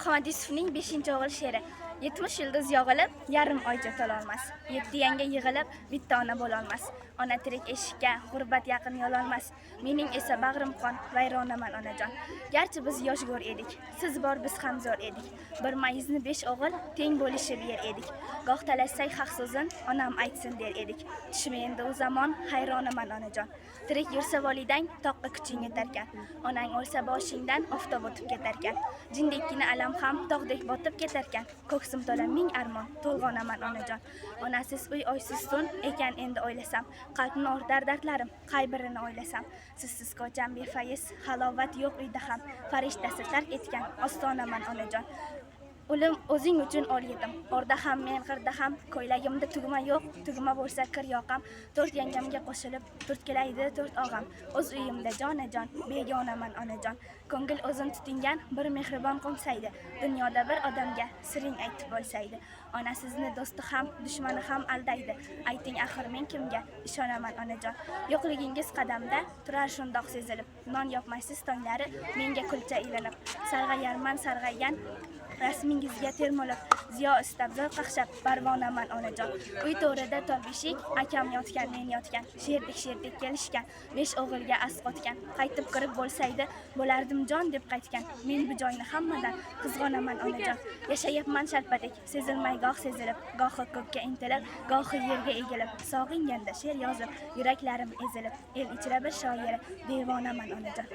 Muhammad Yusufning 5-o'g'il she'ri. 70 yulduz yog'ilib, yarim oycha tololmas. 7 yanga yig'ilib, bitta ona bo'lolmas. Ona tirik eshikka, g'urbat yaqin yololmas. Mening esa bag'rim qon, vayronaman onajon. Garchi biz yosh go'r edik, siz bor biz ham zo'r edik. Bir mayizni 5 o'g'il teng bo'lishib yer edik. Goh talashsak haq so'zin, onam aytsin der edik. Tushma endi u zamon, hayronaman onajon. Tirik yursa volidang, toqqa kuching yetarkan. Onang o'lsa boshingdan oftob o'tib ketarkan. Jindekkina alam ham tog'dek botib ketarkan. Ko'ksim to'la ming armon, to'lg'onaman onajon. Onasiz uy oysiz tun ekan endi o'ylasam, qalbni o'rtar dardlarim, qay birini o'ylasam. Sizsiz ko'cham befayiz, halovat yo'q uyda ham, farishtasi tark etgan ostonaman onajon. O'lim o'zing uchun ol yedim. Orda ham men qirda ham, ko'ylagimda tugma yo'q, tugma bo'lsa kir yoqam. 4 yangamga qo'shilib, turtkilaydi 4 og'am. O'z uyimda jonajon, begonaman onajon. Ko'ngil o'zin tutingan bir mehribon qo'msaydi. Dunyoda bir odamga siring aytib bo'lsaydi. Onasizni do'sti ham, dushmani ham aldaydi. Ayting axir men kimga ishonaman onajon. Yo'qligingiz qadamda turar shundoq sezilib. Non yopmaysiz tonglari menga kulcha ilinib. Sarg'ayarman sarg'aygan rasmingizga termulib, ziyo istab zo'r qaqshab parvonaman onajon. Uy to'rida tolbishik, akam yotgan, men yotgan, sherdik kelishgan, 5 o'g'ilga asqotgan. Qaytib kirib bo'lsaydi, bo'lardim jon deb qaytgan. Men bu joyni hammadan qizg'onaman onajon. Yashayapman sharpadik, sezilmay goh sezilib, gohi ko'kka intilib, gohi yerga egilib, sog'inganda she'r yozib, yuraklarim ezilib, el ichra bir shoiri, devonaman onajon.